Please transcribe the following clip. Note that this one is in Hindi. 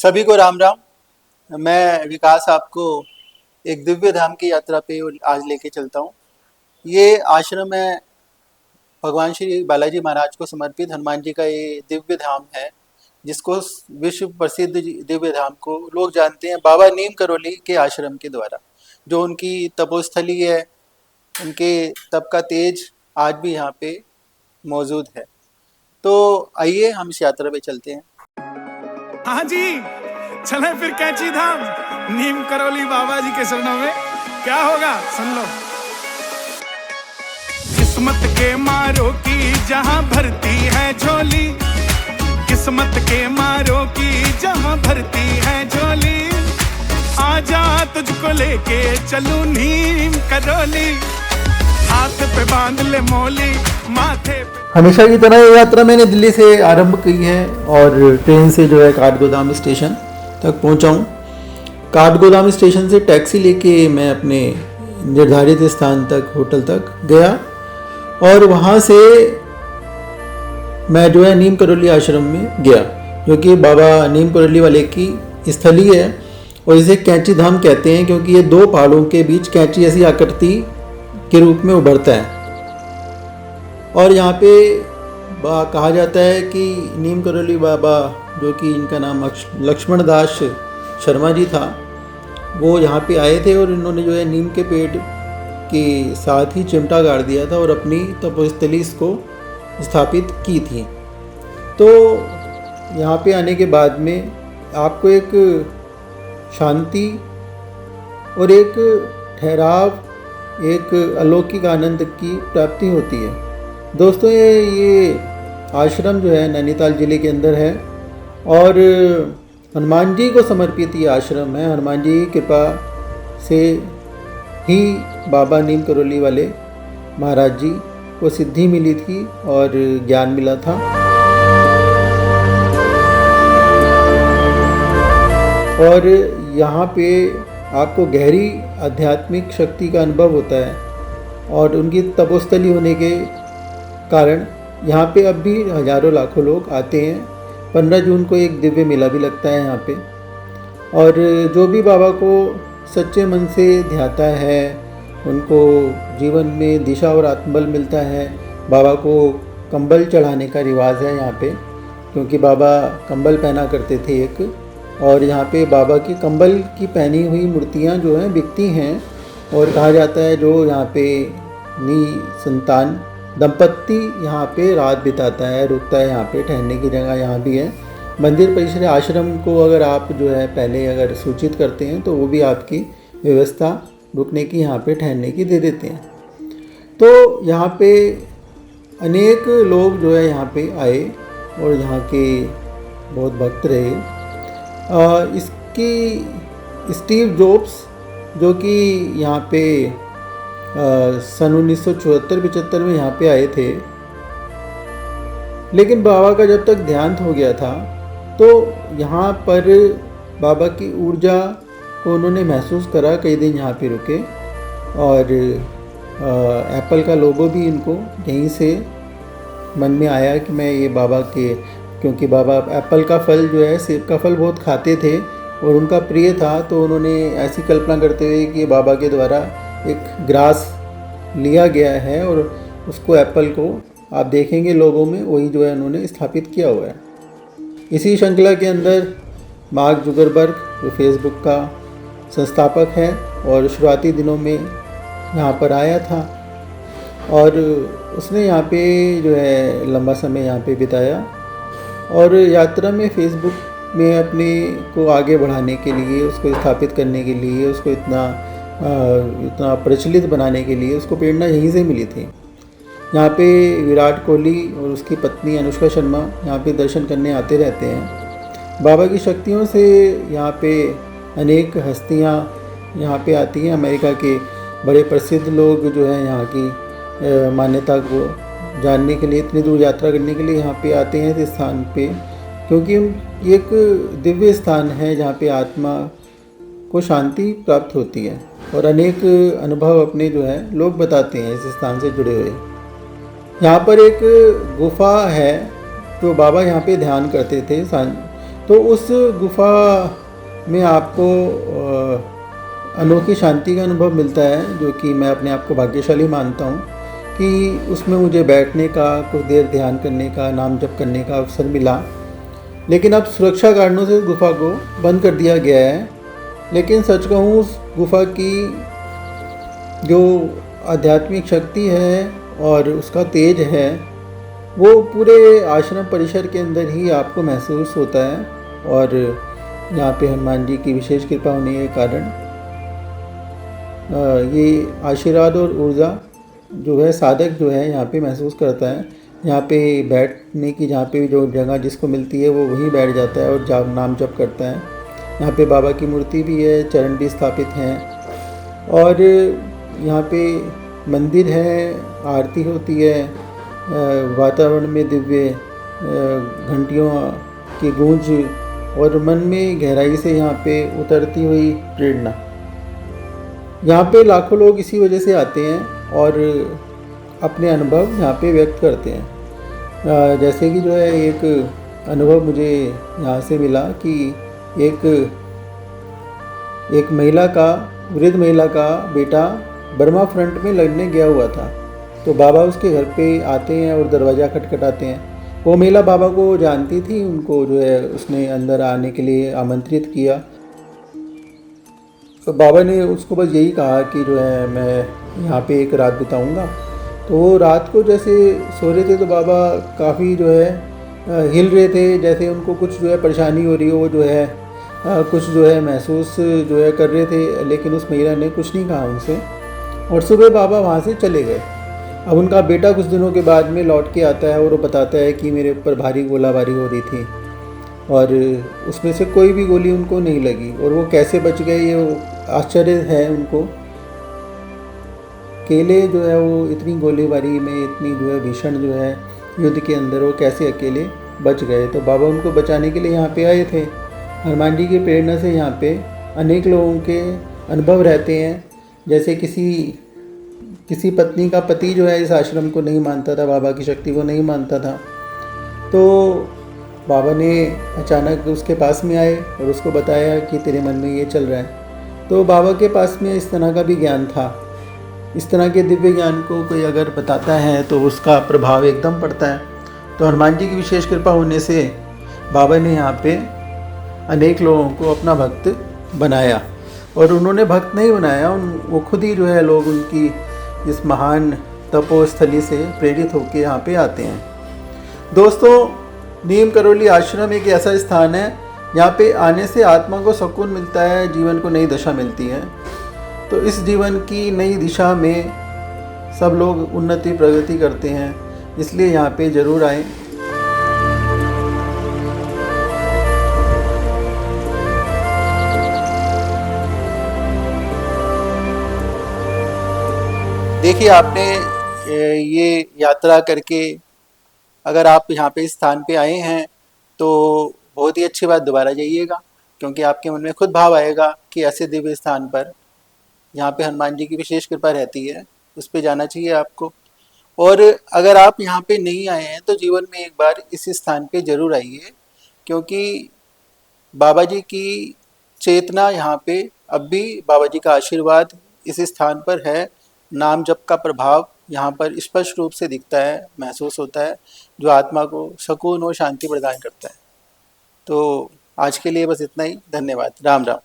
सभी को राम राम। मैं विकास आपको एक दिव्य धाम की यात्रा पे आज लेके चलता हूँ। ये आश्रम है भगवान श्री बालाजी महाराज को समर्पित हनुमान जी का ये दिव्य धाम है, जिसको विश्व प्रसिद्ध दिव्य धाम को लोग जानते हैं बाबा नीम करोली के आश्रम के द्वारा। जो उनकी तपोस्थली है, उनके तप का तेज आज भी यहाँ पे मौजूद है। तो आइए हम इस यात्रा पे चलते हैं। हाँ जी, चलें फिर कैंची धाम नीम करोली बाबा जी के शरणों में। क्या होगा सुन लो। किस्मत के मारों की जहाँ भरती है झोली, किस्मत के मारों की जहाँ भरती है झोली, आजा तुझको लेके चलूं नीम करोली, हाथ पे बांध ले मोली माथे पे। हमेशा की तरह ये यात्रा मैंने दिल्ली से आरंभ की है और ट्रेन से जो है काठगोदाम स्टेशन तक पहुंचा हूँ। काठगोदाम स्टेशन से टैक्सी लेके मैं अपने निर्धारित स्थान तक, होटल तक गया और वहाँ से मैं जो है नीम करोली आश्रम में गया, जो कि बाबा नीम करोली वाले की स्थली है और इसे कैंची धाम कहते हैं, क्योंकि ये दो पहाड़ों के बीच कैंची ऐसी आकृति के रूप में उभरता है। और यहाँ पे कहा जाता है कि नीम करोली बाबा, जो कि इनका नाम लक्ष्मण दास शर्मा जी था, वो यहाँ पे आए थे और इन्होंने जो है नीम के पेड़ के साथ ही चिमटा गाड़ दिया था और अपनी तपोस्थली इसको स्थापित की थी। तो यहाँ पे आने के बाद में आपको एक शांति और एक ठहराव, एक अलौकिक आनंद की प्राप्ति होती है। दोस्तों, ये आश्रम जो है नैनीताल ज़िले के अंदर है और हनुमान जी को समर्पित ये आश्रम है। हनुमान जी की कृपा से ही बाबा नीम करोली वाले महाराज जी को सिद्धि मिली थी और ज्ञान मिला था। और यहाँ पे आपको गहरी आध्यात्मिक शक्ति का अनुभव होता है और उनकी तपोस्थली होने के कारण यहाँ पे अब भी हजारों लाखों लोग आते हैं। 15 जून को एक दिव्य मेला भी लगता है यहाँ पे। और जो भी बाबा को सच्चे मन से ध्याता है, उनको जीवन में दिशा और आत्मबल मिलता है। बाबा को कंबल चढ़ाने का रिवाज है यहाँ पे, क्योंकि बाबा कंबल पहना करते थे एक, और यहाँ पे बाबा की कंबल की पहनी हुई मूर्तियाँ जो हैं बिकती हैं। और कहा जाता है जो यहाँ पे निसंतान दंपत्ति यहाँ पे रात बिताता है, रुकता है, यहाँ पे ठहरने की जगह यहाँ भी है। मंदिर परिसर आश्रम को अगर आप जो है पहले अगर सूचित करते हैं तो वो भी आपकी व्यवस्था रुकने की, यहाँ पे ठहरने की दे देते हैं। तो यहाँ पे अनेक लोग जो है यहाँ पे आए और यहाँ के बहुत भक्त रहे। इसकी स्टीव जॉब्स, जो कि यहाँ पे सन 1974-75 में यहाँ पे आए थे, लेकिन बाबा का जब तक ध्यान हो गया था तो यहाँ पर बाबा की ऊर्जा को उन्होंने महसूस करा। कई दिन यहाँ पे रुके और एप्पल का लोगो भी इनको यहीं से मन में आया कि मैं ये बाबा के, क्योंकि बाबा एप्पल का फल जो है, सेब का फल बहुत खाते थे और उनका प्रिय था, तो उन्होंने ऐसी कल्पना करते हुए कि बाबा के द्वारा एक ग्रास लिया गया है और उसको, एप्पल को आप देखेंगे लोगों में, वही जो है उन्होंने स्थापित किया हुआ है। इसी श्रृंखला के अंदर मार्क जुकरबर्ग, जो फेसबुक का संस्थापक है और शुरुआती दिनों में यहाँ पर आया था और उसने यहाँ पे जो है लंबा समय यहाँ पे बिताया और यात्रा में फेसबुक में अपने को आगे बढ़ाने के लिए, उसको स्थापित करने के लिए, उसको इतना प्रचलित बनाने के लिए उसको प्रेरणा यहीं से मिली थी। यहाँ पे विराट कोहली और उसकी पत्नी अनुष्का शर्मा यहाँ पे दर्शन करने आते रहते हैं। बाबा की शक्तियों से यहाँ पे अनेक हस्तियाँ यहाँ पे आती हैं। अमेरिका के बड़े प्रसिद्ध लोग जो हैं यहाँ की मान्यता को जानने के लिए, इतनी दूर यात्रा करने के लिए यहाँ पे आते हैं इस स्थान पे, क्योंकि ये एक दिव्य स्थान है जहाँ पे आत्मा को शांति प्राप्त होती है और अनेक अनुभव अपने जो है लोग बताते हैं इस स्थान से जुड़े हुए। यहाँ पर एक गुफा है जो बाबा यहाँ पे ध्यान करते थे, तो उस गुफा में आपको अनोखी शांति का अनुभव मिलता है, जो कि मैं अपने आप को भाग्यशाली मानता हूँ कि उसमें मुझे बैठने का, कुछ देर ध्यान करने का, नाम जप करने का अवसर मिला। लेकिन अब सुरक्षा कारणों से उस गुफा को बंद कर दिया गया है। लेकिन सच कहूँ, उस गुफा की जो आध्यात्मिक शक्ति है और उसका तेज है, वो पूरे आश्रम परिसर के अंदर ही आपको महसूस होता है। और यहाँ पे हनुमान जी की विशेष कृपा होने के कारण ये आशीर्वाद और ऊर्जा जो है साधक जो है यहाँ पे महसूस करता है। यहाँ पे बैठने की जहाँ पे जो जगह जिसको मिलती है वो वहीं बैठ जाता है और जाप नाम जप करता है। यहाँ पे बाबा की मूर्ति भी है, चरण भी स्थापित हैं और यहाँ पे मंदिर है, आरती होती है, वातावरण में दिव्य घंटियों की गूंज और मन में गहराई से यहाँ पे उतरती हुई प्रेरणा। यहाँ पे लाखों लोग इसी वजह से आते हैं और अपने अनुभव यहाँ पे व्यक्त करते हैं। जैसे कि जो है एक अनुभव मुझे यहाँ से मिला कि एक महिला का, वृद्ध महिला का बेटा बर्मा फ्रंट में लड़ने गया हुआ था। तो बाबा उसके घर पे आते हैं और दरवाज़ा खटखटाते हैं। वो महिला बाबा को जानती थी, उनको जो है उसने अंदर आने के लिए आमंत्रित किया। तो बाबा ने उसको बस यही कहा कि जो है मैं यहाँ पे एक रात बिताऊंगा। तो वो रात को जैसे सो रहे थे तो बाबा काफ़ी जो है हिल रहे थे, जैसे उनको कुछ जो है परेशानी हो रही हो, वो जो है कुछ जो है महसूस जो है कर रहे थे। लेकिन उस महिला ने कुछ नहीं कहा उनसे और सुबह बाबा वहाँ से चले गए। अब उनका बेटा कुछ दिनों के बाद में लौट के आता है और वो बताता है कि मेरे ऊपर भारी गोलाबारी हो रही थी और उसमें से कोई भी गोली उनको नहीं लगी और वो कैसे बच गए, ये आश्चर्य है उनको। अकेले जो है वो इतनी गोलीबारी में, इतनी जो है भीषण जो है युद्ध के अंदर वो कैसे अकेले बच गए। तो बाबा उनको बचाने के लिए यहाँ पे आए थे। हनुमान जी की प्रेरणा से यहाँ पे अनेक लोगों के अनुभव रहते हैं। जैसे किसी पत्नी का पति जो है इस आश्रम को नहीं मानता था, बाबा की शक्ति को नहीं मानता था, तो बाबा ने अचानक उसके पास में आए और उसको बताया कि तेरे मन में ये चल रहा है। तो बाबा के पास में इस तरह का भी ज्ञान था। इस तरह के दिव्य ज्ञान को कोई अगर बताता है तो उसका प्रभाव एकदम पड़ता है। तो हनुमान जी की विशेष कृपा होने से बाबा ने यहाँ पे अनेक लोगों को अपना भक्त बनाया। और उन्होंने भक्त नहीं बनाया, वो खुद ही जो है लोग उनकी इस महान तपोस्थली से प्रेरित होकर यहाँ पे आते हैं। दोस्तों, नीम करोली आश्रम एक ऐसा स्थान है यहाँ पे आने से आत्मा को सुकून मिलता है, जीवन को नई दिशा मिलती है। तो इस जीवन की नई दिशा में सब लोग उन्नति प्रगति करते हैं, इसलिए यहाँ पे ज़रूर आएं। देखिए, आपने ये यात्रा करके अगर आप यहाँ पे इस स्थान पे आए हैं तो बहुत ही अच्छी बात, दोबारा जाइएगा, क्योंकि आपके मन में खुद भाव आएगा कि ऐसे दिव्य स्थान पर यहाँ पे हनुमान जी की विशेष कृपा रहती है, उस पे जाना चाहिए आपको। और अगर आप यहाँ पे नहीं आए हैं तो जीवन में एक बार इस स्थान पे ज़रूर आइए, क्योंकि बाबा जी की चेतना यहाँ पे अब भी, बाबा जी का आशीर्वाद इस स्थान पर है। नाम जप का प्रभाव यहाँ पर स्पष्ट रूप से दिखता है, महसूस होता है, जो आत्मा को सुकून और शांति प्रदान करता है। तो आज के लिए बस इतना ही। धन्यवाद। राम राम।